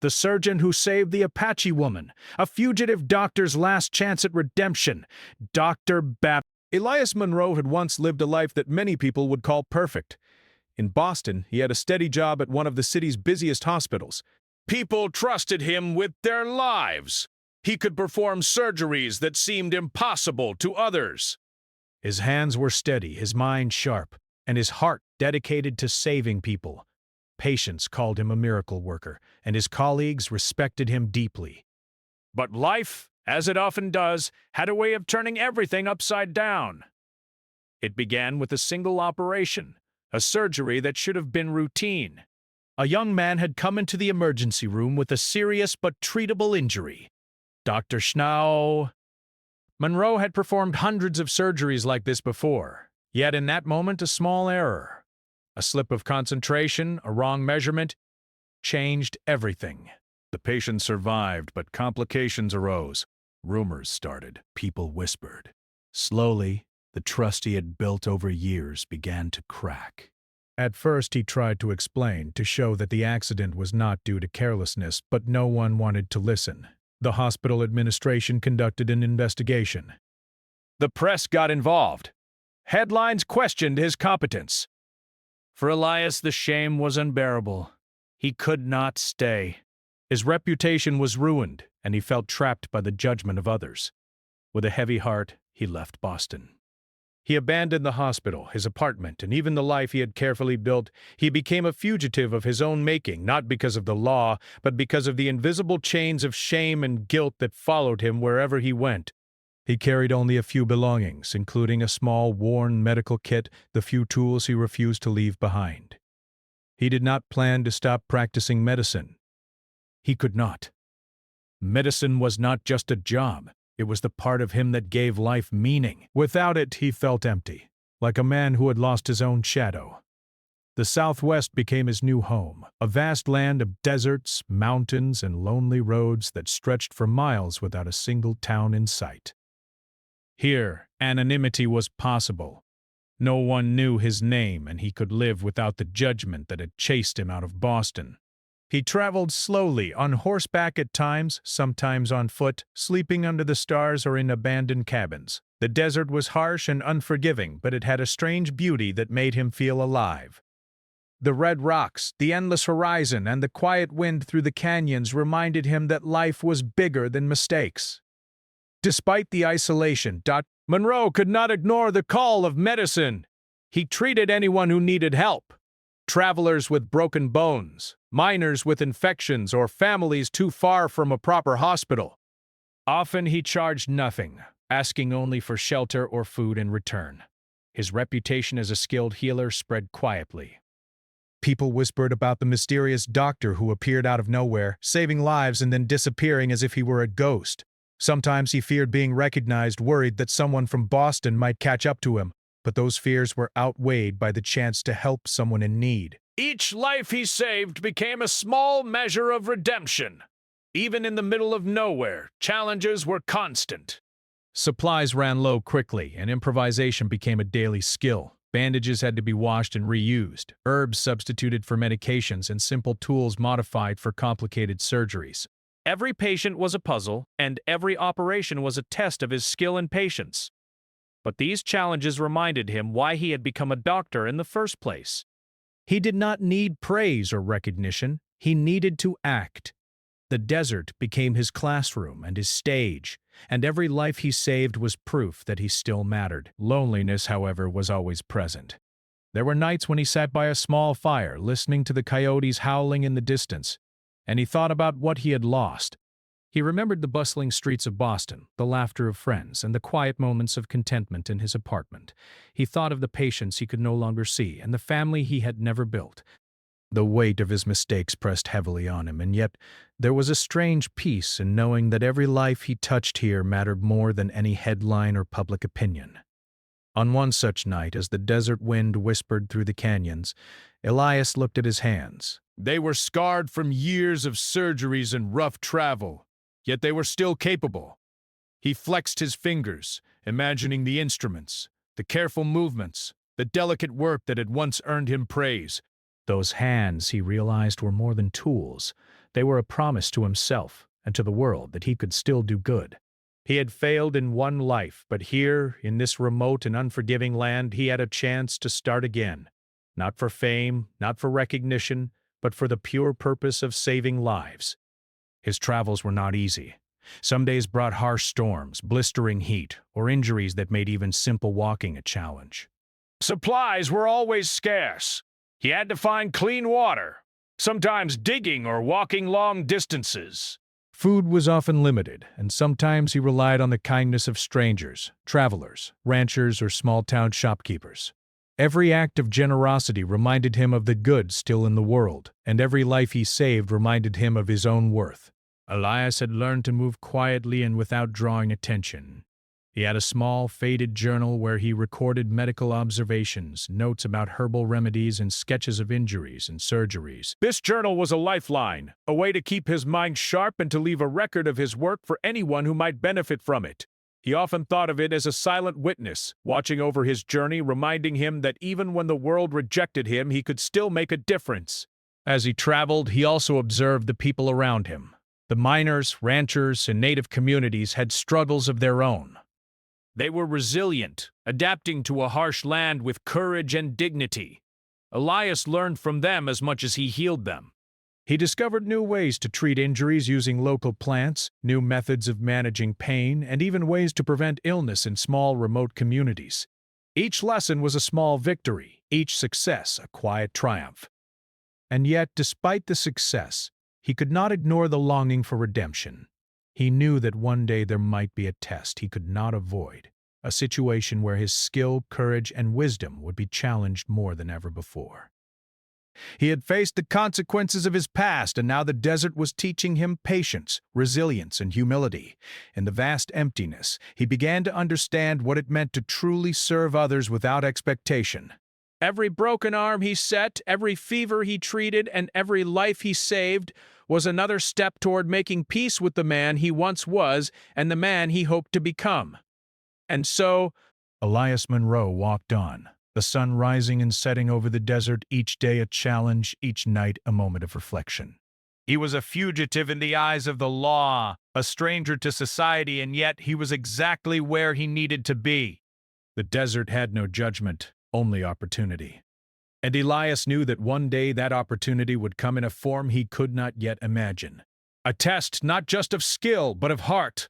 the surgeon who saved the Apache woman, a fugitive doctor's last chance at redemption, Dr. Bat. Elias Monroe had once lived a life that many people would call perfect. In Boston, he had a steady job at one of the city's busiest hospitals. People trusted him with their lives. He could perform surgeries that seemed impossible to others. His hands were steady, his mind sharp, and his heart dedicated to saving people. Patients called him a miracle worker, and his colleagues respected him deeply. But life, as it often does, had a way of turning everything upside down. It began with a single operation, a surgery that should have been routine. A young man had come into the emergency room with a serious but treatable injury. Dr. Schnow. Monroe had performed hundreds of surgeries like this before, yet in that moment a small error, a slip of concentration, a wrong measurement, changed everything. The patient survived, but complications arose. Rumors started. People whispered. Slowly, the trust he had built over years began to crack. At first, he tried to explain, to show that the accident was not due to carelessness, but no one wanted to listen. The hospital administration conducted an investigation. The press got involved. Headlines questioned his competence. For Elias, the shame was unbearable. He could not stay. His reputation was ruined, and he felt trapped by the judgment of others. With a heavy heart, he left Boston. He abandoned the hospital, his apartment, and even the life he had carefully built. He became a fugitive of his own making, not because of the law, but because of the invisible chains of shame and guilt that followed him wherever he went. He carried only a few belongings, including a small, worn medical kit, the few tools he refused to leave behind. He did not plan to stop practicing medicine. He could not. Medicine was not just a job. It was the part of him that gave life meaning. Without it, he felt empty, like a man who had lost his own shadow. The Southwest became his new home, a vast land of deserts, mountains, and lonely roads that stretched for miles without a single town in sight. Here, anonymity was possible. No one knew his name, and he could live without the judgment that had chased him out of Boston. He traveled slowly, on horseback at times, sometimes on foot, sleeping under the stars or in abandoned cabins. The desert was harsh and unforgiving, but it had a strange beauty that made him feel alive. The red rocks, the endless horizon, and the quiet wind through the canyons reminded him that life was bigger than mistakes. Despite the isolation, Monroe could not ignore the call of medicine. He treated anyone who needed help. Travelers with broken bones, minors with infections, or families too far from a proper hospital. Often he charged nothing, asking only for shelter or food in return. His reputation as a skilled healer spread quietly. People whispered about the mysterious doctor who appeared out of nowhere, saving lives and then disappearing as if he were a ghost. Sometimes he feared being recognized, worried that someone from Boston might catch up to him. But those fears were outweighed by the chance to help someone in need. Each life he saved became a small measure of redemption. Even in the middle of nowhere, challenges were constant. Supplies ran low quickly, and improvisation became a daily skill. Bandages had to be washed and reused, herbs substituted for medications, and simple tools modified for complicated surgeries. Every patient was a puzzle, and every operation was a test of his skill and patience. But these challenges reminded him why he had become a doctor in the first place. He did not need praise or recognition. He needed to act. The desert became his classroom and his stage, and every life he saved was proof that he still mattered. Loneliness, however, was always present. There were nights when he sat by a small fire, listening to the coyotes howling in the distance, and he thought about what he had lost. He remembered the bustling streets of Boston, the laughter of friends, and the quiet moments of contentment in his apartment. He thought of the patients he could no longer see and the family he had never built. The weight of his mistakes pressed heavily on him, and yet there was a strange peace in knowing that every life he touched here mattered more than any headline or public opinion. On one such night, as the desert wind whispered through the canyons, Elias looked at his hands. They were scarred from years of surgeries and rough travel. Yet they were still capable. He flexed his fingers, imagining the instruments, the careful movements, the delicate work that had once earned him praise. Those hands, he realized, were more than tools. They were a promise to himself and to the world that he could still do good. He had failed in one life, but here, in this remote and unforgiving land, he had a chance to start again. Not for fame, not for recognition, but for the pure purpose of saving lives. His travels were not easy. Some days brought harsh storms, blistering heat, or injuries that made even simple walking a challenge. Supplies were always scarce. He had to find clean water, sometimes digging or walking long distances. Food was often limited, and sometimes he relied on the kindness of strangers, travelers, ranchers, or small-town shopkeepers. Every act of generosity reminded him of the good still in the world, and every life he saved reminded him of his own worth. Elias had learned to move quietly and without drawing attention. He had a small, faded journal where he recorded medical observations, notes about herbal remedies, and sketches of injuries and surgeries. This journal was a lifeline, a way to keep his mind sharp and to leave a record of his work for anyone who might benefit from it. He often thought of it as a silent witness, watching over his journey, reminding him that even when the world rejected him, he could still make a difference. As he traveled, he also observed the people around him. The miners, ranchers, and native communities had struggles of their own. They were resilient, adapting to a harsh land with courage and dignity. Elias learned from them as much as he healed them. He discovered new ways to treat injuries using local plants, new methods of managing pain, and even ways to prevent illness in small, remote communities. Each lesson was a small victory, each success a quiet triumph. And yet, despite the success, he could not ignore the longing for redemption. He knew that one day there might be a test he could not avoid, a situation where his skill, courage, and wisdom would be challenged more than ever before. He had faced the consequences of his past, and now the desert was teaching him patience, resilience, and humility. In the vast emptiness, he began to understand what it meant to truly serve others without expectation. Every broken arm he set, every fever he treated, and every life he saved was another step toward making peace with the man he once was and the man he hoped to become. And so, Elias Monroe walked on, the sun rising and setting over the desert, each day a challenge, each night a moment of reflection. He was a fugitive in the eyes of the law, a stranger to society, and yet he was exactly where he needed to be. The desert had no judgment, only opportunity. And Elias knew that one day that opportunity would come in a form he could not yet imagine. A test not just of skill, but of heart.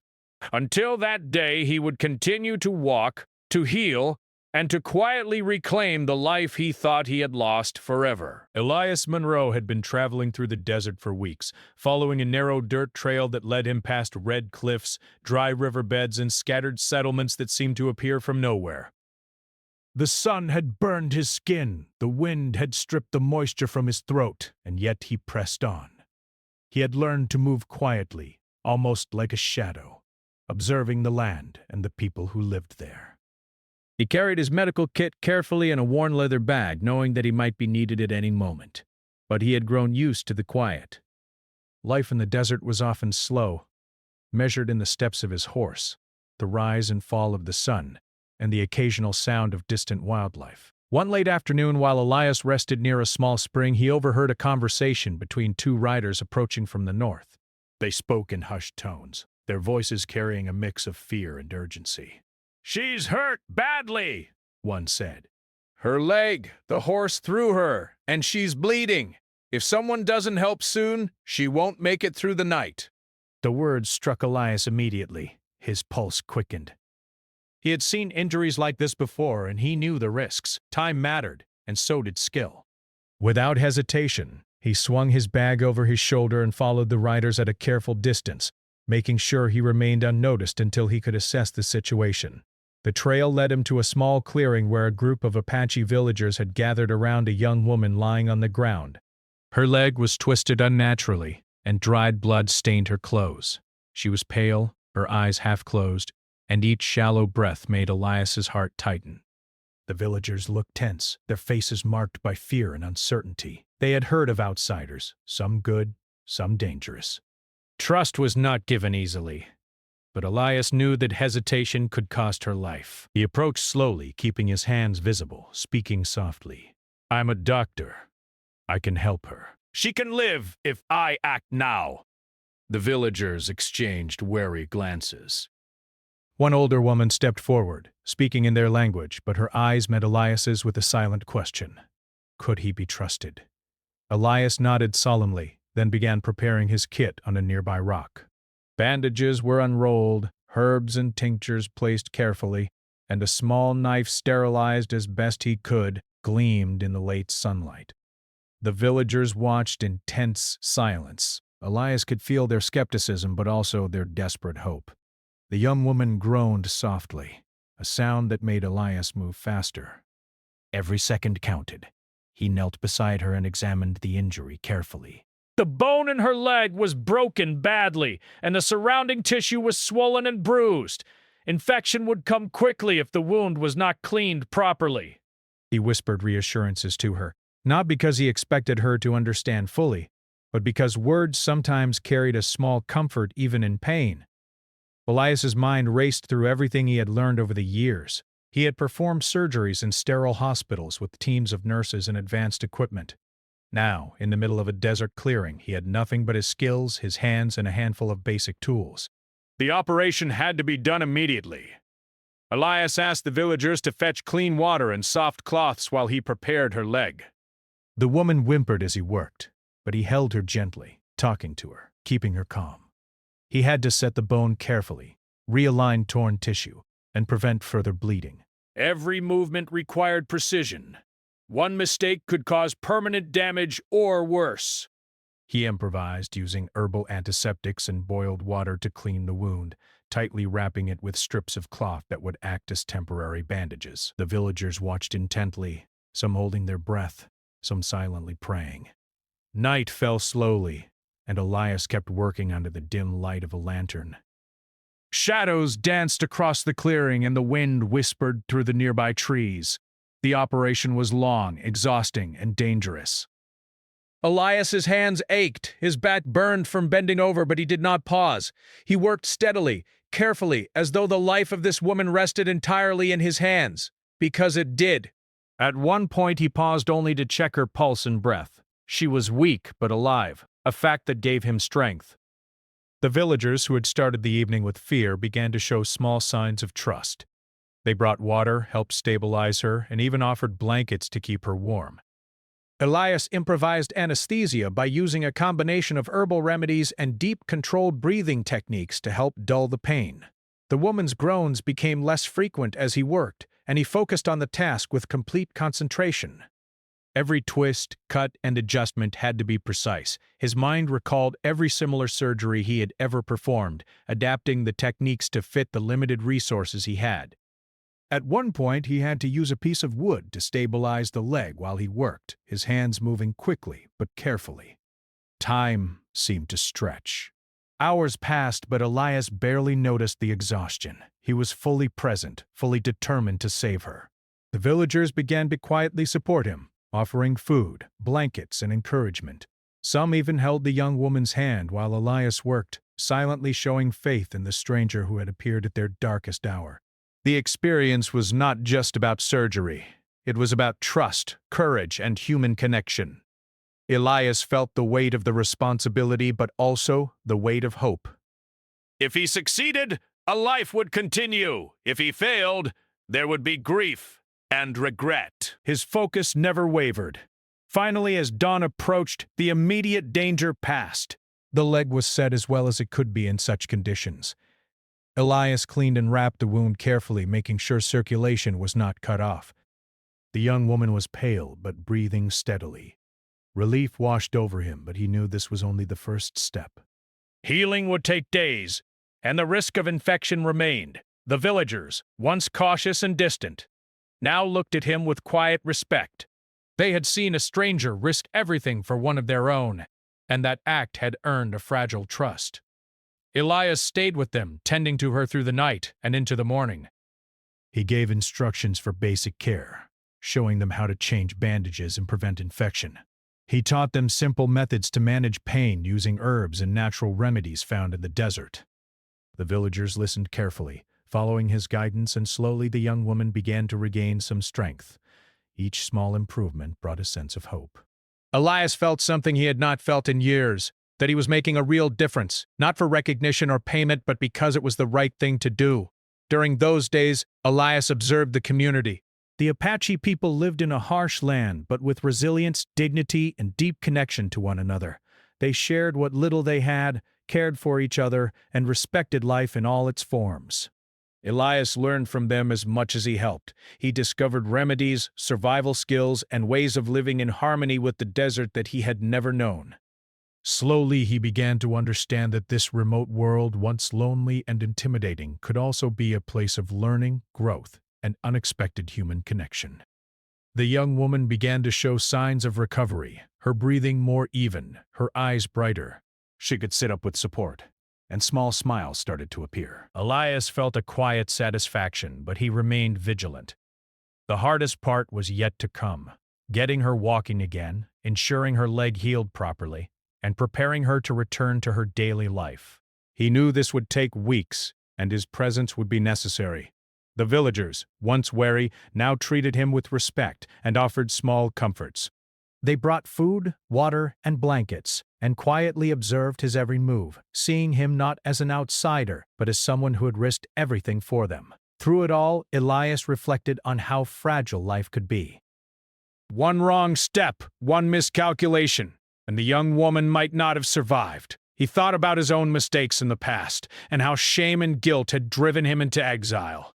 Until that day, he would continue to walk, to heal, and to quietly reclaim the life he thought he had lost forever. Elias Monroe had been traveling through the desert for weeks, following a narrow dirt trail that led him past red cliffs, dry riverbeds, and scattered settlements that seemed to appear from nowhere. The sun had burned his skin, the wind had stripped the moisture from his throat, and yet he pressed on. He had learned to move quietly, almost like a shadow, observing the land and the people who lived there. He carried his medical kit carefully in a worn leather bag, knowing that he might be needed at any moment. But he had grown used to the quiet. Life in the desert was often slow, measured in the steps of his horse, the rise and fall of the sun, and the occasional sound of distant wildlife. One late afternoon, while Elias rested near a small spring, he overheard a conversation between two riders approaching from the north. They spoke in hushed tones, their voices carrying a mix of fear and urgency. "She's hurt badly," one said. "Her leg, the horse threw her, and she's bleeding. If someone doesn't help soon, she won't make it through the night." The words struck Elias immediately. His pulse quickened. He had seen injuries like this before, and he knew the risks. Time mattered, and so did skill. Without hesitation, he swung his bag over his shoulder and followed the riders at a careful distance, making sure he remained unnoticed until he could assess the situation. The trail led him to a small clearing where a group of Apache villagers had gathered around a young woman lying on the ground. Her leg was twisted unnaturally, and dried blood stained her clothes. She was pale, her eyes half closed, and each shallow breath made Elias's heart tighten. The villagers looked tense, their faces marked by fear and uncertainty. They had heard of outsiders, some good, some dangerous. Trust was not given easily, but Elias knew that hesitation could cost her life. He approached slowly, keeping his hands visible, speaking softly. "I'm a doctor. I can help her." She can live if I act now." The villagers exchanged wary glances. One older woman stepped forward, speaking in their language, but her eyes met Elias's with a silent question. Could he be trusted? Elias nodded solemnly, then began preparing his kit on a nearby rock. Bandages were unrolled, herbs and tinctures placed carefully, and a small knife sterilized as best he could gleamed in the late sunlight. The villagers watched in tense silence. Elias could feel their skepticism, but also their desperate hope. The young woman groaned softly, a sound that made Elias move faster. Every second counted. He knelt beside her and examined the injury carefully. The bone in her leg was broken badly, and the surrounding tissue was swollen and bruised. Infection would come quickly if the wound was not cleaned properly. He whispered reassurances to her, not because he expected her to understand fully, but because words sometimes carried a small comfort even in pain. Elias's mind raced through everything he had learned over the years. He had performed surgeries in sterile hospitals with teams of nurses and advanced equipment. Now, in the middle of a desert clearing, he had nothing but his skills, his hands, and a handful of basic tools. The operation had to be done immediately. Elias asked the villagers to fetch clean water and soft cloths while he prepared her leg. The woman whimpered as he worked, but he held her gently, talking to her, keeping her calm. He had to set the bone carefully, realign torn tissue, and prevent further bleeding. Every movement required precision. One mistake could cause permanent damage or worse. He improvised, using herbal antiseptics and boiled water to clean the wound, tightly wrapping it with strips of cloth that would act as temporary bandages. The villagers watched intently, some holding their breath, some silently praying. Night fell slowly, and Elias kept working under the dim light of a lantern. Shadows danced across the clearing and the wind whispered through the nearby trees. The operation was long, exhausting, and dangerous. Elias's hands ached, his back burned from bending over, but he did not pause. He worked steadily, carefully, as though the life of this woman rested entirely in his hands, because it did. At one point he paused only to check her pulse and breath. She was weak but alive, a fact that gave him strength. The villagers, who had started the evening with fear, began to show small signs of trust. They brought water, helped stabilize her, and even offered blankets to keep her warm. Elias improvised anesthesia by using a combination of herbal remedies and deep, controlled breathing techniques to help dull the pain. The woman's groans became less frequent as he worked, and he focused on the task with complete concentration. Every twist, cut, and adjustment had to be precise. His mind recalled every similar surgery he had ever performed, adapting the techniques to fit the limited resources he had. At one point, he had to use a piece of wood to stabilize the leg while he worked, his hands moving quickly but carefully. Time seemed to stretch. Hours passed, but Elias barely noticed the exhaustion. He was fully present, fully determined to save her. The villagers began to quietly support him, offering food, blankets, and encouragement. Some even held the young woman's hand while Elias worked, silently showing faith in the stranger who had appeared at their darkest hour. The experience was not just about surgery. It was about trust, courage, and human connection. Elias felt the weight of the responsibility, but also the weight of hope. If he succeeded, a life would continue. If he failed, there would be grief and regret. His focus never wavered. Finally, as dawn approached, the immediate danger passed. The leg was set as well as it could be in such conditions. Elias cleaned and wrapped the wound carefully, making sure circulation was not cut off. The young woman was pale, but breathing steadily. Relief washed over him, but he knew this was only the first step. Healing would take days, and the risk of infection remained. The villagers, once cautious and distant, now looked at him with quiet respect. They had seen a stranger risk everything for one of their own, and that act had earned a fragile trust. Elias stayed with them, tending to her through the night and into the morning. He gave instructions for basic care, showing them how to change bandages and prevent infection. He taught them simple methods to manage pain using herbs and natural remedies found in the desert. The villagers listened carefully, following his guidance, and slowly the young woman began to regain some strength. Each small improvement brought a sense of hope. Elias felt something he had not felt in years, that he was making a real difference, not for recognition or payment, but because it was the right thing to do. During those days, Elias observed the community. The Apache people lived in a harsh land, but with resilience, dignity, and deep connection to one another. They shared what little they had, cared for each other, and respected life in all its forms. Elias learned from them as much as he helped. He discovered remedies, survival skills, and ways of living in harmony with the desert that he had never known. Slowly, he began to understand that this remote world, once lonely and intimidating, could also be a place of learning, growth, and unexpected human connection. The young woman began to show signs of recovery, her breathing more even, her eyes brighter. She could sit up with support, and small smiles started to appear. Elias felt a quiet satisfaction, but he remained vigilant. The hardest part was yet to come, getting her walking again, ensuring her leg healed properly, and preparing her to return to her daily life. He knew this would take weeks, and his presence would be necessary. The villagers, once wary, now treated him with respect and offered small comforts. They brought food, water, and blankets, and quietly observed his every move, seeing him not as an outsider, but as someone who had risked everything for them. Through it all, Elias reflected on how fragile life could be. One wrong step, one miscalculation, and the young woman might not have survived. He thought about his own mistakes in the past, and how shame and guilt had driven him into exile.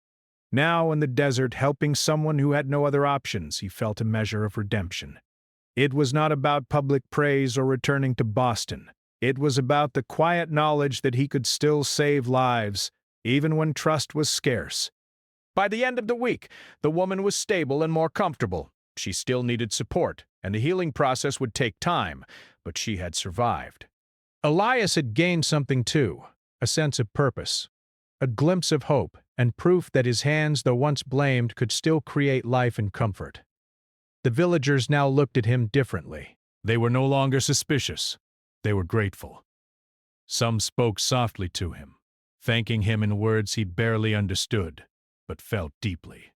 Now, in the desert, helping someone who had no other options, he felt a measure of redemption. It was not about public praise or returning to Boston. It was about the quiet knowledge that he could still save lives, even when trust was scarce. By the end of the week, the woman was stable and more comfortable. She still needed support, and the healing process would take time, but she had survived. Elias had gained something too, a sense of purpose, a glimpse of hope, and proof that his hands, though once blamed, could still create life and comfort. The villagers now looked at him differently. They were no longer suspicious. They were grateful. Some spoke softly to him, thanking him in words he barely understood, but felt deeply.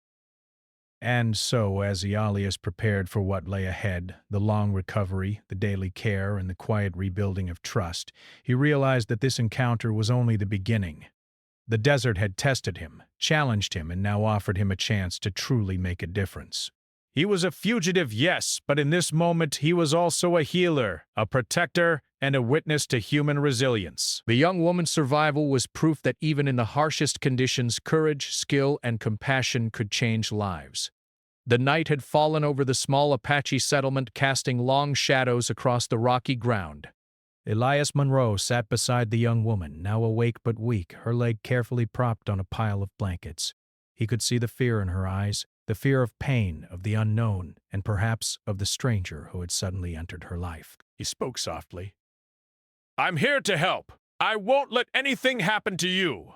And so, as Elias prepared for what lay ahead, the long recovery, the daily care, and the quiet rebuilding of trust, he realized that this encounter was only the beginning. The desert had tested him, challenged him, and now offered him a chance to truly make a difference. He was a fugitive, yes, but in this moment he was also a healer, a protector, and a witness to human resilience. The young woman's survival was proof that even in the harshest conditions, courage, skill, and compassion could change lives. The night had fallen over the small Apache settlement, casting long shadows across the rocky ground. Elias Monroe sat beside the young woman, now awake but weak, her leg carefully propped on a pile of blankets. He could see the fear in her eyes, the fear of pain, of the unknown, and perhaps of the stranger who had suddenly entered her life. He spoke softly. "I'm here to help. I won't let anything happen to you."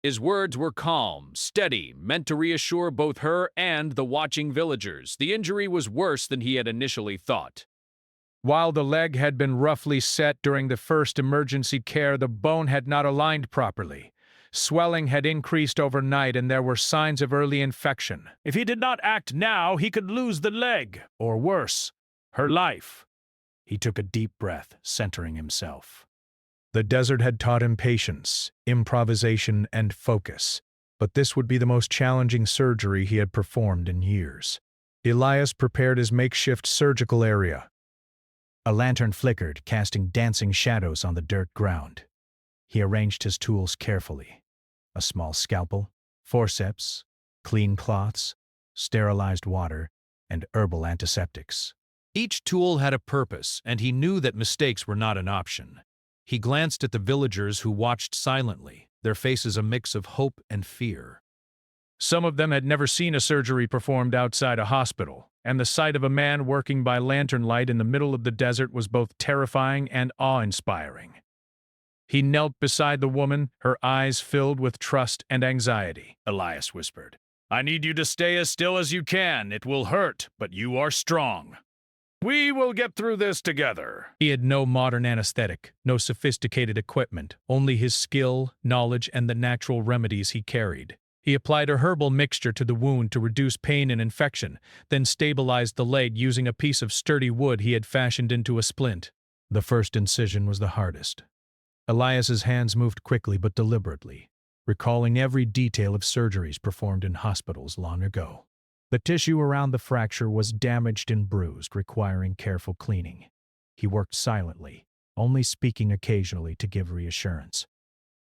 His words were calm, steady, meant to reassure both her and the watching villagers. The injury was worse than he had initially thought. While the leg had been roughly set during the first emergency care, the bone had not aligned properly. Swelling had increased overnight, and there were signs of early infection. If he did not act now, he could lose the leg, or worse, her life. He took a deep breath, centering himself. The desert had taught him patience, improvisation, and focus, but this would be the most challenging surgery he had performed in years. Elias prepared his makeshift surgical area. A lantern flickered, casting dancing shadows on the dirt ground. He arranged his tools carefully. A small scalpel, forceps, clean cloths, sterilized water, and herbal antiseptics. Each tool had a purpose, and he knew that mistakes were not an option. He glanced at the villagers who watched silently, their faces a mix of hope and fear. Some of them had never seen a surgery performed outside a hospital, and the sight of a man working by lantern light in the middle of the desert was both terrifying and awe-inspiring. He knelt beside the woman, her eyes filled with trust and anxiety. Elias whispered, "I need you to stay as still as you can. It will hurt, but you are strong. We will get through this together." He had no modern anesthetic, no sophisticated equipment, only his skill, knowledge, and the natural remedies he carried. He applied a herbal mixture to the wound to reduce pain and infection, then stabilized the leg using a piece of sturdy wood he had fashioned into a splint. The first incision was the hardest. Elias's hands moved quickly but deliberately, recalling every detail of surgeries performed in hospitals long ago. The tissue around the fracture was damaged and bruised, requiring careful cleaning. He worked silently, only speaking occasionally to give reassurance.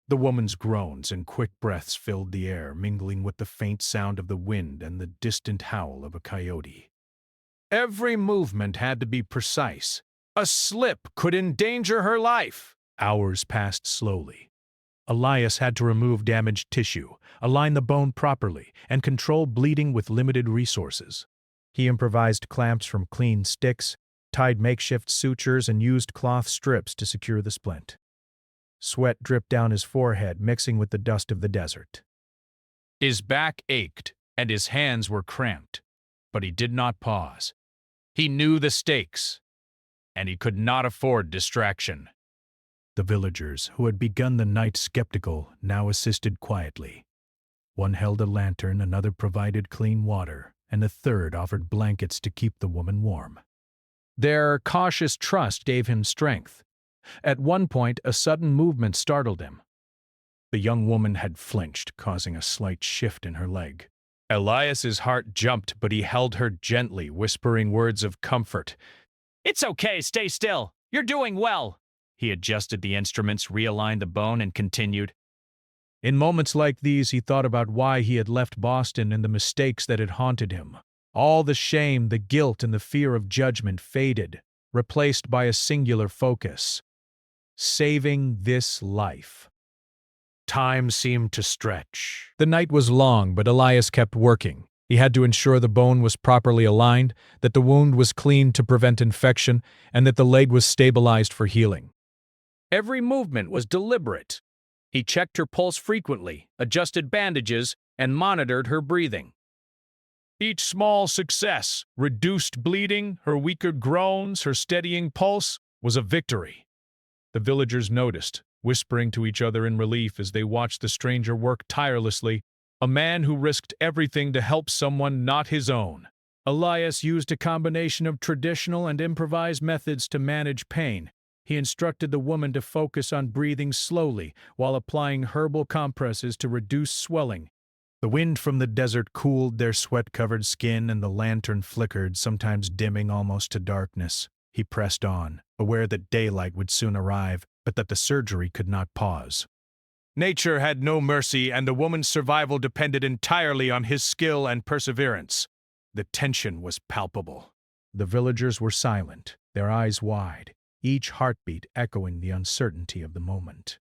The woman's groans and quick breaths filled the air, mingling with the faint sound of the wind and the distant howl of a coyote. Every movement had to be precise. A slip could endanger her life. Hours passed slowly. Elias had to remove damaged tissue, align the bone properly, and control bleeding with limited resources. He improvised clamps from clean sticks, tied makeshift sutures, and used cloth strips to secure the splint. Sweat dripped down his forehead, mixing with the dust of the desert. His back ached, and his hands were cramped, but he did not pause. He knew the stakes, and he could not afford distraction. The villagers, who had begun the night skeptical, now assisted quietly. One held a lantern, another provided clean water, and a third offered blankets to keep the woman warm. Their cautious trust gave him strength. At one point, a sudden movement startled him. The young woman had flinched, causing a slight shift in her leg. Elias's heart jumped, but he held her gently, whispering words of comfort. "It's okay, stay still. You're doing well." He adjusted the instruments, realigned the bone, and continued. In moments like these, he thought about why he had left Boston and the mistakes that had haunted him. All the shame, the guilt, and the fear of judgment faded, replaced by a singular focus: saving this life. Time seemed to stretch. The night was long, but Elias kept working. He had to ensure the bone was properly aligned, that the wound was cleaned to prevent infection, and that the leg was stabilized for healing. Every movement was deliberate. He checked her pulse frequently, adjusted bandages, and monitored her breathing. Each small success, reduced bleeding, her weaker groans, her steadying pulse, was a victory. The villagers noticed, whispering to each other in relief as they watched the stranger work tirelessly, a man who risked everything to help someone not his own. Elias used a combination of traditional and improvised methods to manage pain. He instructed the woman to focus on breathing slowly while applying herbal compresses to reduce swelling. The wind from the desert cooled their sweat-covered skin, and the lantern flickered, sometimes dimming almost to darkness. He pressed on, aware that daylight would soon arrive, but that the surgery could not pause. Nature had no mercy, and the woman's survival depended entirely on his skill and perseverance. The tension was palpable. The villagers were silent, their eyes wide, each heartbeat echoing the uncertainty of the moment.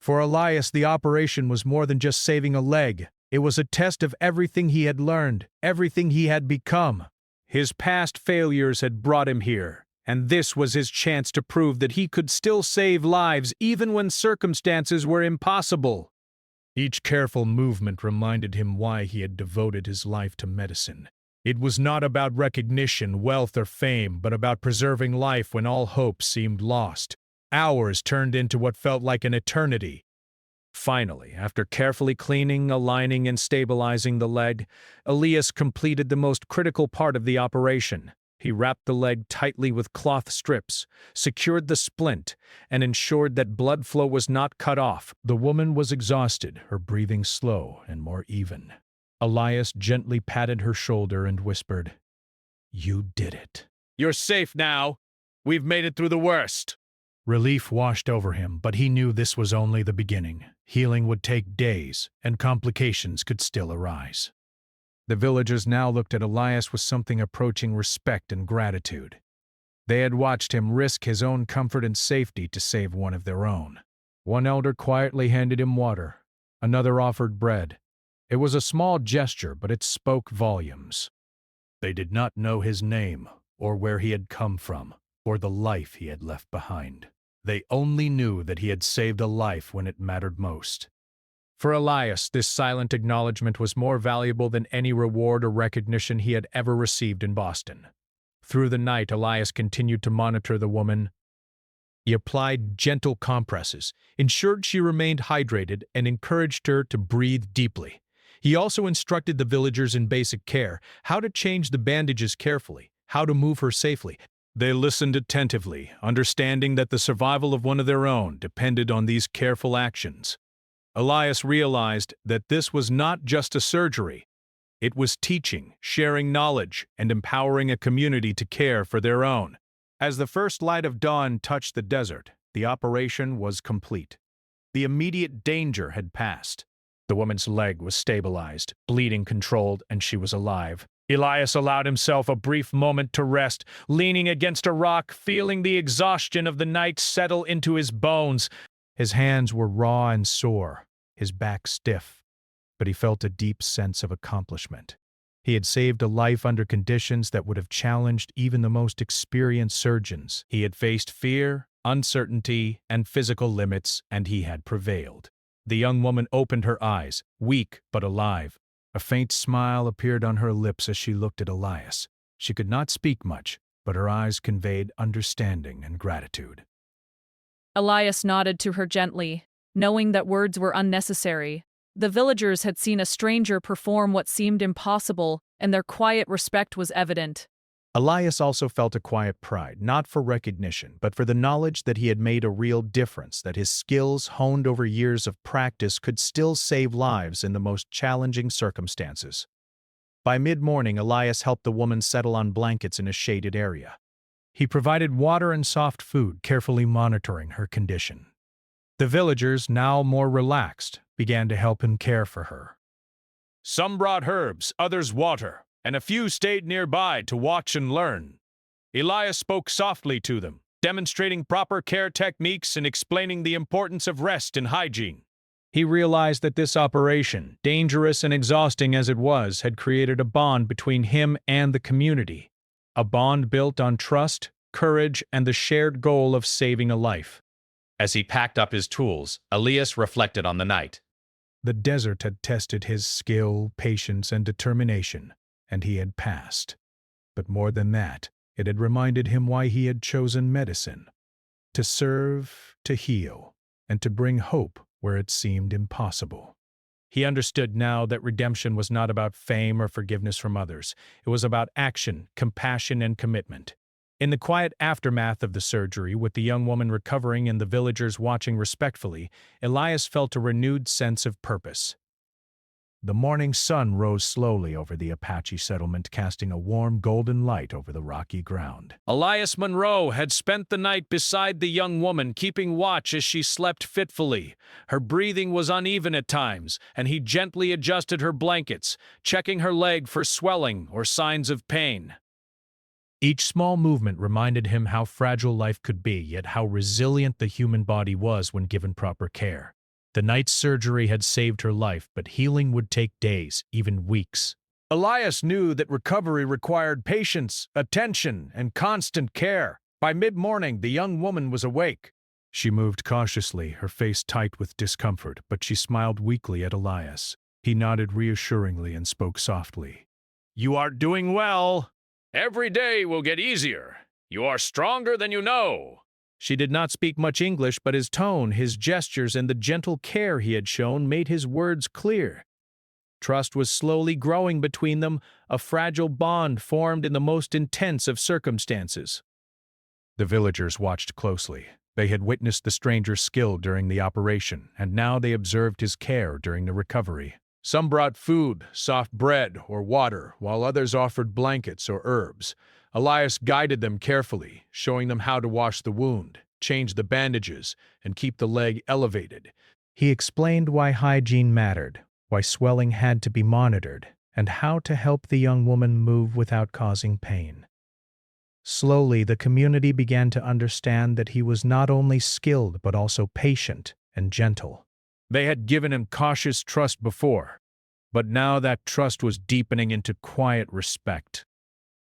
For Elias, the operation was more than just saving a leg. It was a test of everything he had learned, everything he had become. His past failures had brought him here, and this was his chance to prove that he could still save lives even when circumstances were impossible. Each careful movement reminded him why he had devoted his life to medicine. It was not about recognition, wealth, or fame, but about preserving life when all hope seemed lost. Hours turned into what felt like an eternity. Finally, after carefully cleaning, aligning, and stabilizing the leg, Elias completed the most critical part of the operation. He wrapped the leg tightly with cloth strips, secured the splint, and ensured that blood flow was not cut off. The woman was exhausted, her breathing slow and more even. Elias gently patted her shoulder and whispered, "You did it. You're safe now. We've made it through the worst." Relief washed over him, but he knew this was only the beginning. Healing would take days, and complications could still arise. The villagers now looked at Elias with something approaching respect and gratitude. They had watched him risk his own comfort and safety to save one of their own. One elder quietly handed him water. Another offered bread. It was a small gesture, but it spoke volumes. They did not know his name, or where he had come from, or the life he had left behind. They only knew that he had saved a life when it mattered most. For Elias, this silent acknowledgement was more valuable than any reward or recognition he had ever received in Boston. Through the night, Elias continued to monitor the woman. He applied gentle compresses, ensured she remained hydrated, and encouraged her to breathe deeply. He also instructed the villagers in basic care, how to change the bandages carefully, how to move her safely. They listened attentively, understanding that the survival of one of their own depended on these careful actions. Elias realized that this was not just a surgery. It was teaching, sharing knowledge, and empowering a community to care for their own. As the first light of dawn touched the desert, the operation was complete. The immediate danger had passed. The woman's leg was stabilized, bleeding controlled, and she was alive. Elias allowed himself a brief moment to rest, leaning against a rock, feeling the exhaustion of the night settle into his bones. His hands were raw and sore, his back stiff, but he felt a deep sense of accomplishment. He had saved a life under conditions that would have challenged even the most experienced surgeons. He had faced fear, uncertainty, and physical limits, and he had prevailed. The young woman opened her eyes, weak but alive. A faint smile appeared on her lips as she looked at Elias. She could not speak much, but her eyes conveyed understanding and gratitude. Elias nodded to her gently, knowing that words were unnecessary. The villagers had seen a stranger perform what seemed impossible, and their quiet respect was evident. Elias also felt a quiet pride, not for recognition, but for the knowledge that he had made a real difference, that his skills, honed over years of practice, could still save lives in the most challenging circumstances. By mid-morning, Elias helped the woman settle on blankets in a shaded area. He provided water and soft food, carefully monitoring her condition. The villagers, now more relaxed, began to help him care for her. Some brought herbs, others water, and a few stayed nearby to watch and learn. Elias spoke softly to them, demonstrating proper care techniques and explaining the importance of rest and hygiene. He realized that this operation, dangerous and exhausting as it was, had created a bond between him and the community, a bond built on trust, courage, and the shared goal of saving a life. As he packed up his tools, Elias reflected on the night. The desert had tested his skill, patience, and determination, and he had passed. But more than that, it had reminded him why he had chosen medicine: to serve, to heal, and to bring hope where it seemed impossible. He understood now that redemption was not about fame or forgiveness from others. It was about action, compassion, and commitment. In the quiet aftermath of the surgery, with the young woman recovering and the villagers watching respectfully, Elias felt a renewed sense of purpose. The morning sun rose slowly over the Apache settlement, casting a warm golden light over the rocky ground. Elias Monroe had spent the night beside the young woman, keeping watch as she slept fitfully. Her breathing was uneven at times, and he gently adjusted her blankets, checking her leg for swelling or signs of pain. Each small movement reminded him how fragile life could be, yet how resilient the human body was when given proper care. The night's surgery had saved her life, but healing would take days, even weeks. Elias knew that recovery required patience, attention, and constant care. By mid-morning, the young woman was awake. She moved cautiously, her face tight with discomfort, but she smiled weakly at Elias. He nodded reassuringly and spoke softly. "You are doing well. Every day will get easier. You are stronger than you know." She did not speak much English, but his tone, his gestures, and the gentle care he had shown made his words clear. Trust was slowly growing between them, a fragile bond formed in the most intense of circumstances. The villagers watched closely. They had witnessed the stranger's skill during the operation, and now they observed his care during the recovery. Some brought food, soft bread, or water, while others offered blankets or herbs. Elias guided them carefully, showing them how to wash the wound, change the bandages, and keep the leg elevated. He explained why hygiene mattered, why swelling had to be monitored, and how to help the young woman move without causing pain. Slowly, the community began to understand that he was not only skilled but also patient and gentle. They had given him cautious trust before, but now that trust was deepening into quiet respect.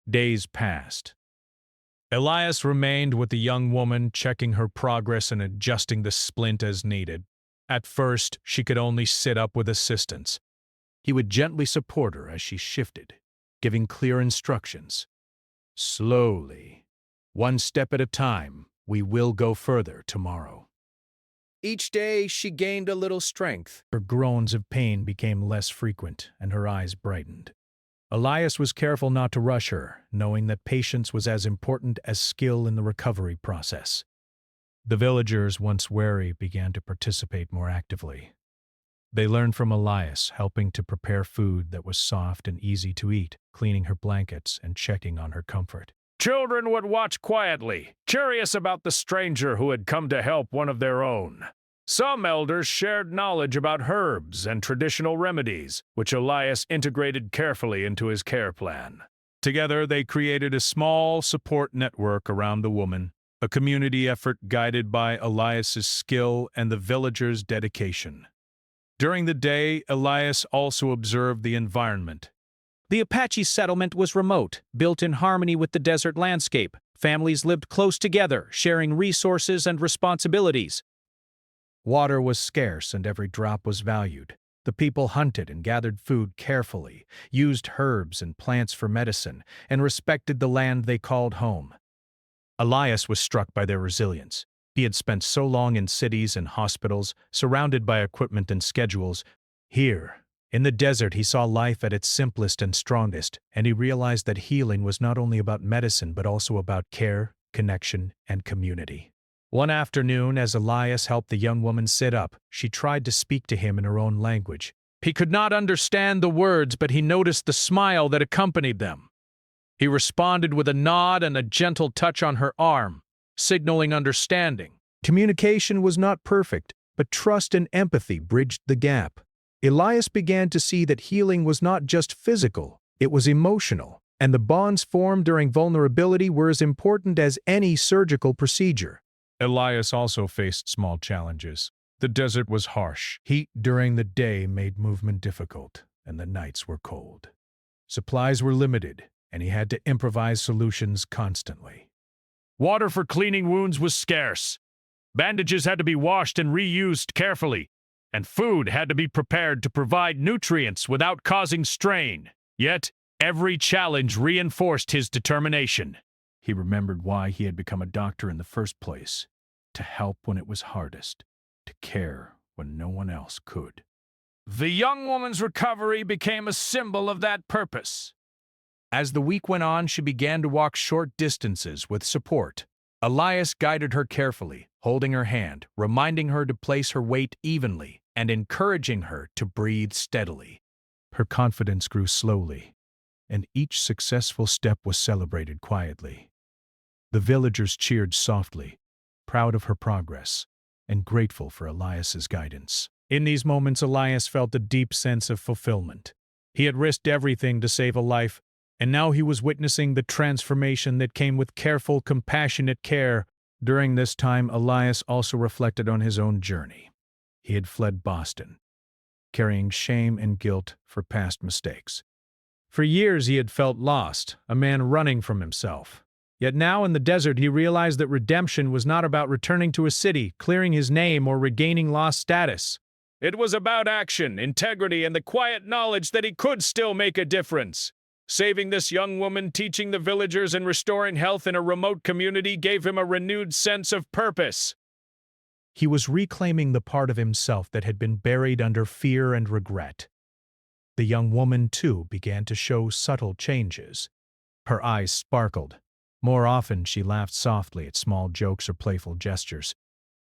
Days passed. Elias remained with the young woman, checking her progress and adjusting the splint as needed. At first, she could only sit up with assistance. He would gently support her as she shifted, giving clear instructions. "Slowly, one step at a time, we will go further tomorrow." Each day she gained a little strength. Her groans of pain became less frequent, and her eyes brightened. Elias was careful not to rush her, knowing that patience was as important as skill in the recovery process. The villagers, once wary, began to participate more actively. They learned from Elias, helping to prepare food that was soft and easy to eat, cleaning her blankets and checking on her comfort. Children would watch quietly, curious about the stranger who had come to help one of their own. Some elders shared knowledge about herbs and traditional remedies, which Elias integrated carefully into his care plan. Together, they created a small support network around the woman, a community effort guided by Elias's skill and the villagers' dedication. During the day, Elias also observed the environment. The Apache settlement was remote, built in harmony with the desert landscape. Families lived close together, sharing resources and responsibilities. Water was scarce and every drop was valued. The people hunted and gathered food carefully, used herbs and plants for medicine, and respected the land they called home. Elias was struck by their resilience. He had spent so long in cities and hospitals, surrounded by equipment and schedules. Here, in the desert, he saw life at its simplest and strongest, and he realized that healing was not only about medicine but also about care, connection, and community. One afternoon, as Elias helped the young woman sit up, she tried to speak to him in her own language. He could not understand the words, but he noticed the smile that accompanied them. He responded with a nod and a gentle touch on her arm, signaling understanding. Communication was not perfect, but trust and empathy bridged the gap. Elias began to see that healing was not just physical, it was emotional, and the bonds formed during vulnerability were as important as any surgical procedure. Elias also faced small challenges. The desert was harsh. Heat during the day made movement difficult, and the nights were cold. Supplies were limited, and he had to improvise solutions constantly. Water for cleaning wounds was scarce. Bandages had to be washed and reused carefully, and food had to be prepared to provide nutrients without causing strain. Yet, every challenge reinforced his determination. He remembered why he had become a doctor in the first place: to help when it was hardest, to care when no one else could. The young woman's recovery became a symbol of that purpose. As the week went on, she began to walk short distances with support. Elias guided her carefully, holding her hand, reminding her to place her weight evenly, and encouraging her to breathe steadily. Her confidence grew slowly, and each successful step was celebrated quietly. The villagers cheered softly, proud of her progress, and grateful for Elias's guidance. In these moments, Elias felt a deep sense of fulfillment. He had risked everything to save a life, and now he was witnessing the transformation that came with careful, compassionate care. During this time, Elias also reflected on his own journey. He had fled Boston, carrying shame and guilt for past mistakes. For years he had felt lost, a man running from himself. Yet now in the desert he realized that redemption was not about returning to a city, clearing his name, or regaining lost status. It was about action, integrity, and the quiet knowledge that he could still make a difference. Saving this young woman, teaching the villagers, and restoring health in a remote community gave him a renewed sense of purpose. He was reclaiming the part of himself that had been buried under fear and regret. The young woman, too, began to show subtle changes. Her eyes sparkled. More often, she laughed softly at small jokes or playful gestures,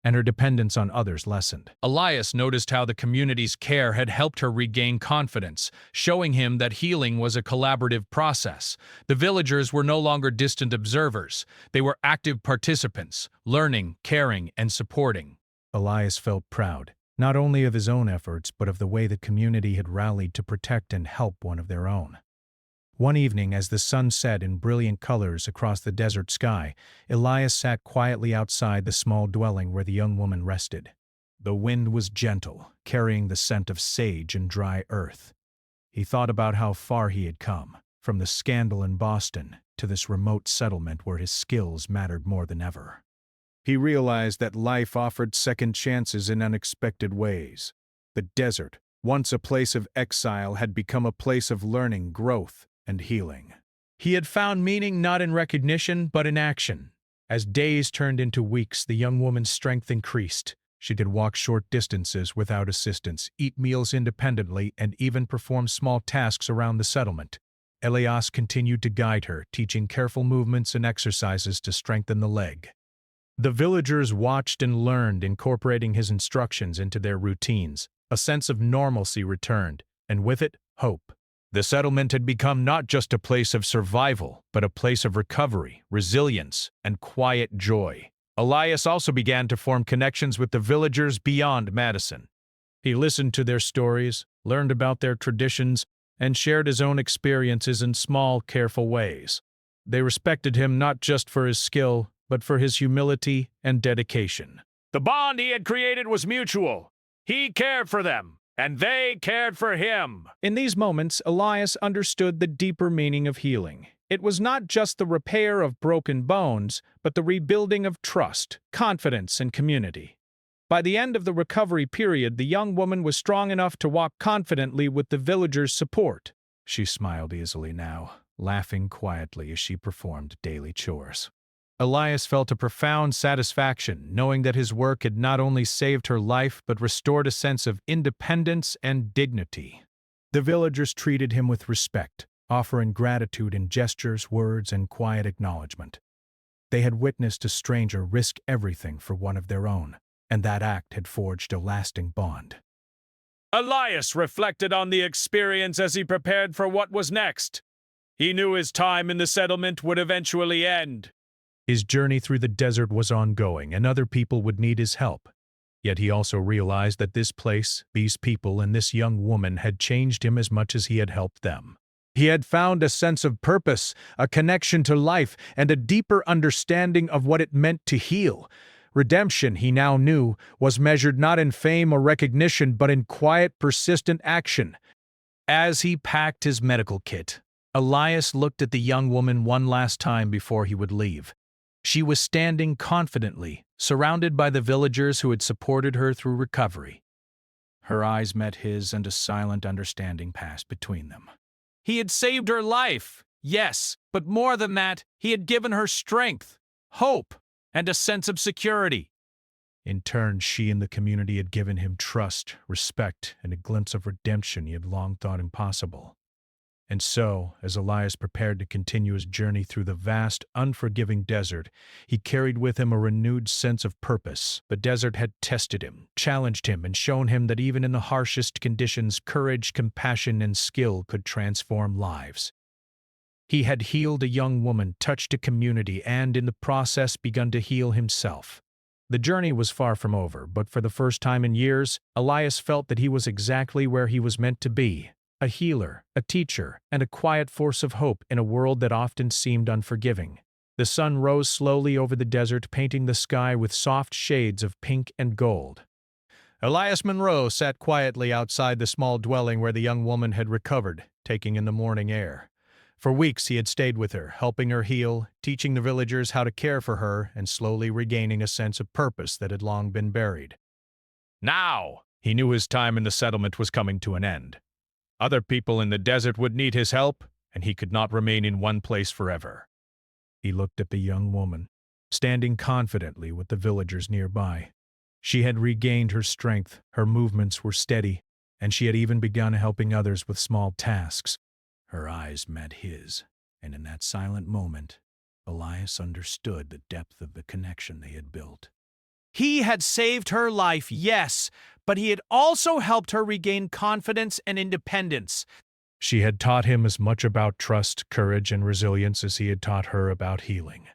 and her dependence on others lessened. Elias noticed how the community's care had helped her regain confidence, showing him that healing was a collaborative process. The villagers were no longer distant observers. They were active participants, learning, caring, and supporting. Elias felt proud, not only of his own efforts, but of the way the community had rallied to protect and help one of their own. One evening, as the sun set in brilliant colors across the desert sky, Elias sat quietly outside the small dwelling where the young woman rested. The wind was gentle, carrying the scent of sage and dry earth. He thought about how far he had come, from the scandal in Boston to this remote settlement where his skills mattered more than ever. He realized that life offered second chances in unexpected ways. The desert, once a place of exile, had become a place of learning, growth, and healing. He had found meaning not in recognition, but in action. As days turned into weeks, the young woman's strength increased. She could walk short distances without assistance, eat meals independently, and even perform small tasks around the settlement. Elias continued to guide her, teaching careful movements and exercises to strengthen the leg. The villagers watched and learned, incorporating his instructions into their routines. A sense of normalcy returned, and with it, hope. The settlement had become not just a place of survival, but a place of recovery, resilience, and quiet joy. Elias also began to form connections with the villagers beyond Madison. He listened to their stories, learned about their traditions, and shared his own experiences in small, careful ways. They respected him not just for his skill, but for his humility and dedication. The bond he had created was mutual. He cared for them, and they cared for him. In these moments, Elias understood the deeper meaning of healing. It was not just the repair of broken bones, but the rebuilding of trust, confidence, and community. By the end of the recovery period, the young woman was strong enough to walk confidently with the villagers' support. She smiled easily now, laughing quietly as she performed daily chores. Elias felt a profound satisfaction, knowing that his work had not only saved her life but restored a sense of independence and dignity. The villagers treated him with respect, offering gratitude in gestures, words, and quiet acknowledgement. They had witnessed a stranger risk everything for one of their own, and that act had forged a lasting bond. Elias reflected on the experience as he prepared for what was next. He knew his time in the settlement would eventually end. His journey through the desert was ongoing, and other people would need his help. Yet he also realized that this place, these people, and this young woman had changed him as much as he had helped them. He had found a sense of purpose, a connection to life, and a deeper understanding of what it meant to heal. Redemption, he now knew, was measured not in fame or recognition, but in quiet, persistent action. As he packed his medical kit, Elias looked at the young woman one last time before he would leave. She was standing confidently, surrounded by the villagers who had supported her through recovery. Her eyes met his, and a silent understanding passed between them. He had saved her life, yes, but more than that, he had given her strength, hope, and a sense of security. In turn, she and the community had given him trust, respect, and a glimpse of redemption he had long thought impossible. And so, as Elias prepared to continue his journey through the vast, unforgiving desert, he carried with him a renewed sense of purpose. The desert had tested him, challenged him, and shown him that even in the harshest conditions, courage, compassion, and skill could transform lives. He had healed a young woman, touched a community, and in the process begun to heal himself. The journey was far from over, but for the first time in years, Elias felt that he was exactly where he was meant to be. A healer, a teacher, and a quiet force of hope in a world that often seemed unforgiving. The sun rose slowly over the desert, painting the sky with soft shades of pink and gold. Elias Monroe sat quietly outside the small dwelling where the young woman had recovered, taking in the morning air. For weeks he had stayed with her, helping her heal, teaching the villagers how to care for her, and slowly regaining a sense of purpose that had long been buried. Now, he knew his time in the settlement was coming to an end. Other people in the desert would need his help, and he could not remain in one place forever. He looked at the young woman, standing confidently with the villagers nearby. She had regained her strength, her movements were steady, and she had even begun helping others with small tasks. Her eyes met his, and in that silent moment, Elias understood the depth of the connection they had built. He had saved her life, yes, but he had also helped her regain confidence and independence. She had taught him as much about trust, courage, and resilience as he had taught her about healing.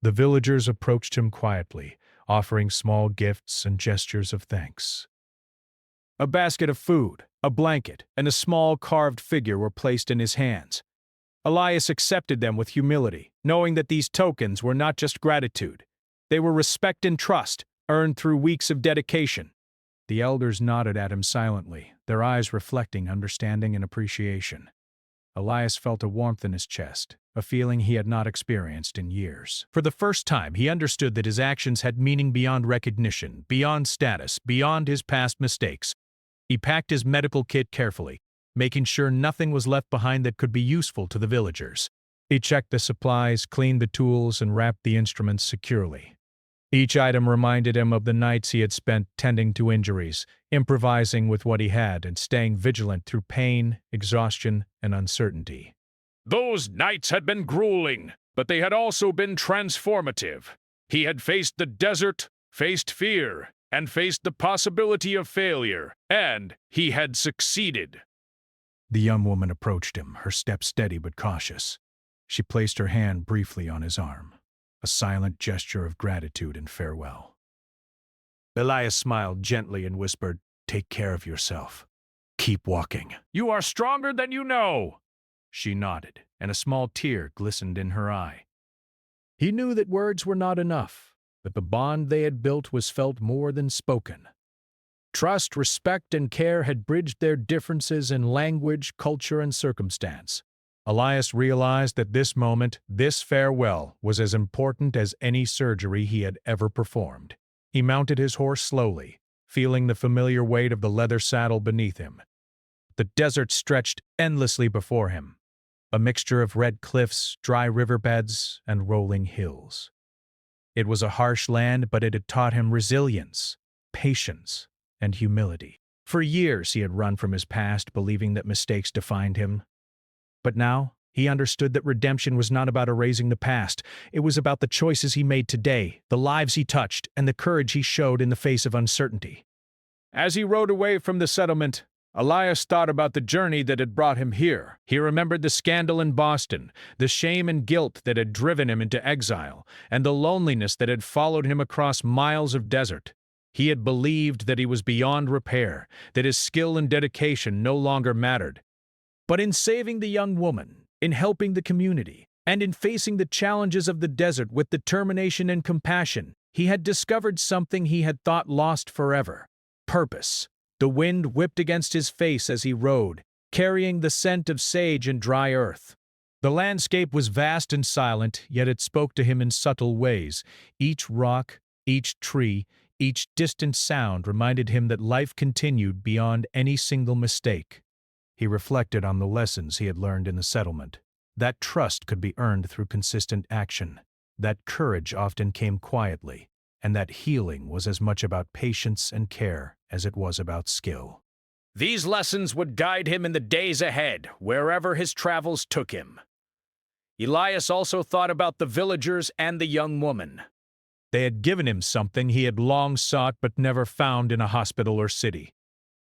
The villagers approached him quietly, offering small gifts and gestures of thanks. A basket of food, a blanket, and a small carved figure were placed in his hands. Elias accepted them with humility, knowing that these tokens were not just gratitude. They were respect and trust, earned through weeks of dedication. The elders nodded at him silently, their eyes reflecting understanding and appreciation. Elias felt a warmth in his chest, a feeling he had not experienced in years. For the first time, he understood that his actions had meaning beyond recognition, beyond status, beyond his past mistakes. He packed his medical kit carefully, making sure nothing was left behind that could be useful to the villagers. He checked the supplies, cleaned the tools, and wrapped the instruments securely. Each item reminded him of the nights he had spent tending to injuries, improvising with what he had and staying vigilant through pain, exhaustion, and uncertainty. Those nights had been grueling, but they had also been transformative. He had faced the desert, faced fear, and faced the possibility of failure, and he had succeeded. The young woman approached him, her step steady but cautious. She placed her hand briefly on his arm, a silent gesture of gratitude and farewell. Elias smiled gently and whispered, "Take care of yourself. Keep walking. You are stronger than you know." She nodded, and a small tear glistened in her eye. He knew that words were not enough, but the bond they had built was felt more than spoken. Trust, respect, and care had bridged their differences in language, culture, and circumstance. Elias realized that this moment, this farewell, was as important as any surgery he had ever performed. He mounted his horse slowly, feeling the familiar weight of the leather saddle beneath him. The desert stretched endlessly before him, a mixture of red cliffs, dry riverbeds, and rolling hills. It was a harsh land, but it had taught him resilience, patience, and humility. For years he had run from his past, believing that mistakes defined him. But now, he understood that redemption was not about erasing the past. It was about the choices he made today, the lives he touched, and the courage he showed in the face of uncertainty. As he rode away from the settlement, Elias thought about the journey that had brought him here. He remembered the scandal in Boston, the shame and guilt that had driven him into exile, and the loneliness that had followed him across miles of desert. He had believed that he was beyond repair, that his skill and dedication no longer mattered. But in saving the young woman, in helping the community, and in facing the challenges of the desert with determination and compassion, he had discovered something he had thought lost forever: purpose. The wind whipped against his face as he rode, carrying the scent of sage and dry earth. The landscape was vast and silent, yet it spoke to him in subtle ways. Each rock, each tree, each distant sound reminded him that life continued beyond any single mistake. He reflected on the lessons he had learned in the settlement. That trust could be earned through consistent action, that courage often came quietly, and that healing was as much about patience and care as it was about skill. These lessons would guide him in the days ahead, wherever his travels took him. Elias also thought about the villagers and the young woman. They had given him something he had long sought but never found in a hospital or city: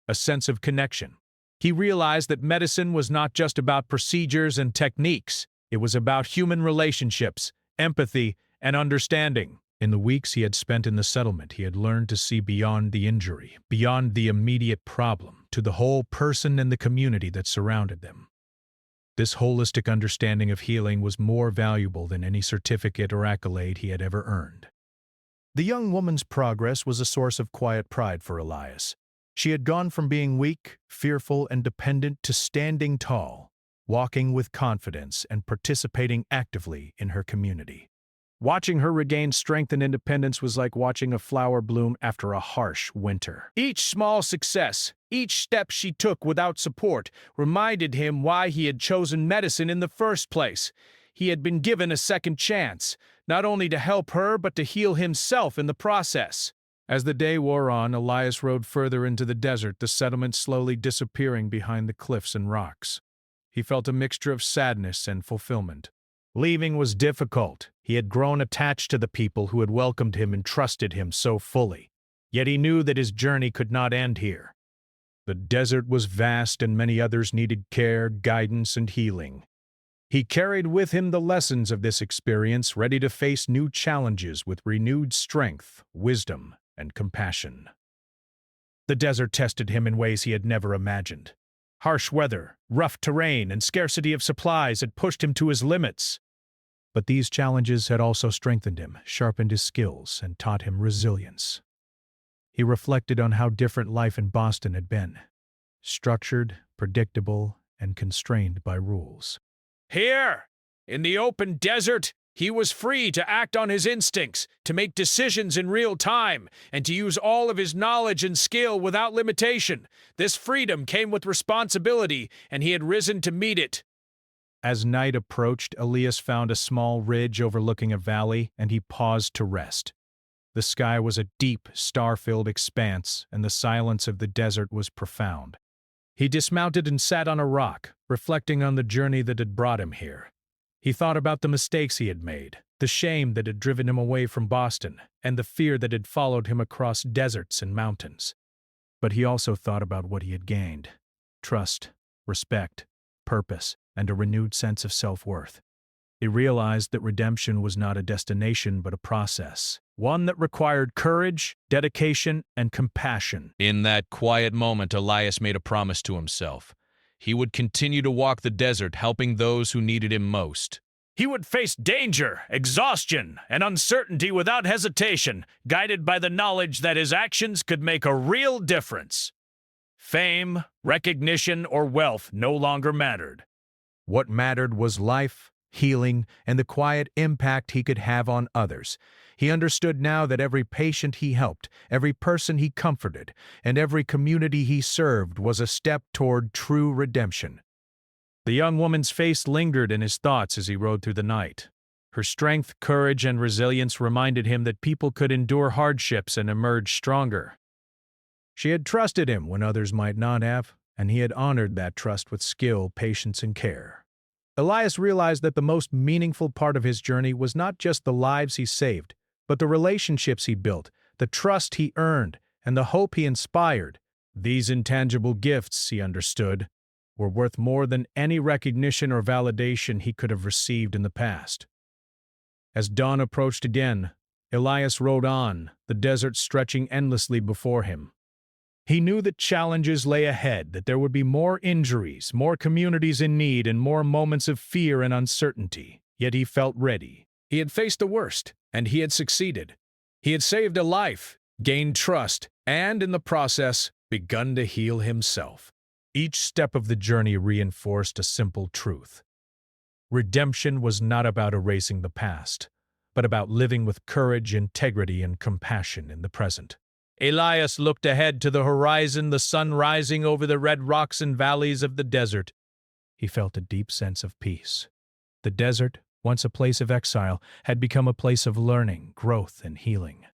a sense of connection. He realized that medicine was not just about procedures and techniques. It was about human relationships, empathy, and understanding. In the weeks he had spent in the settlement, he had learned to see beyond the injury, beyond the immediate problem, to the whole person and the community that surrounded them. This holistic understanding of healing was more valuable than any certificate or accolade he had ever earned. The young woman's progress was a source of quiet pride for Elias. She had gone from being weak, fearful, and dependent to standing tall, walking with confidence and participating actively in her community. Watching her regain strength and independence was like watching a flower bloom after a harsh winter. Each small success, each step she took without support, reminded him why he had chosen medicine in the first place. He had been given a second chance, not only to help her but to heal himself in the process. As the day wore on, Elias rode further into the desert, the settlement slowly disappearing behind the cliffs and rocks. He felt a mixture of sadness and fulfillment. Leaving was difficult. He had grown attached to the people who had welcomed him and trusted him so fully. Yet he knew that his journey could not end here. The desert was vast and many others needed care, guidance, and healing. He carried with him the lessons of this experience, ready to face new challenges with renewed strength, wisdom, and compassion. The desert tested him in ways he had never imagined. Harsh weather, rough terrain, and scarcity of supplies had pushed him to his limits. But these challenges had also strengthened him, sharpened his skills, and taught him resilience. He reflected on how different life in Boston had been: structured, predictable, and constrained by rules. Here, in the open desert, he was free to act on his instincts, to make decisions in real time, and to use all of his knowledge and skill without limitation. This freedom came with responsibility, and he had risen to meet it. As night approached, Elias found a small ridge overlooking a valley, and he paused to rest. The sky was a deep, star-filled expanse, and the silence of the desert was profound. He dismounted and sat on a rock, reflecting on the journey that had brought him here. He thought about the mistakes he had made, the shame that had driven him away from Boston, and the fear that had followed him across deserts and mountains. But he also thought about what he had gained: trust, respect, purpose, and a renewed sense of self-worth. He realized that redemption was not a destination but a process, one that required courage, dedication, and compassion. In that quiet moment, Elias made a promise to himself. He would continue to walk the desert, helping those who needed him most. He would face danger, exhaustion, and uncertainty without hesitation, guided by the knowledge that his actions could make a real difference. Fame, recognition, or wealth no longer mattered. What mattered was life, healing, and the quiet impact he could have on others. He understood now that every patient he helped, every person he comforted, and every community he served was a step toward true redemption. The young woman's face lingered in his thoughts as he rode through the night. Her strength, courage, and resilience reminded him that people could endure hardships and emerge stronger. She had trusted him when others might not have, and he had honored that trust with skill, patience, and care. Elias realized that the most meaningful part of his journey was not just the lives he saved, but the relationships he built, the trust he earned, and the hope he inspired. These intangible gifts, he understood, were worth more than any recognition or validation he could have received in the past. As dawn approached again, Elias rode on, the desert stretching endlessly before him. He knew that challenges lay ahead, that there would be more injuries, more communities in need, and more moments of fear and uncertainty. Yet he felt ready. He had faced the worst, and he had succeeded. He had saved a life, gained trust, and, in the process, begun to heal himself. Each step of the journey reinforced a simple truth. Redemption was not about erasing the past, but about living with courage, integrity, and compassion in the present. Elias looked ahead to the horizon, the sun rising over the red rocks and valleys of the desert. He felt a deep sense of peace. The desert, once a place of exile, had become a place of learning, growth, and healing.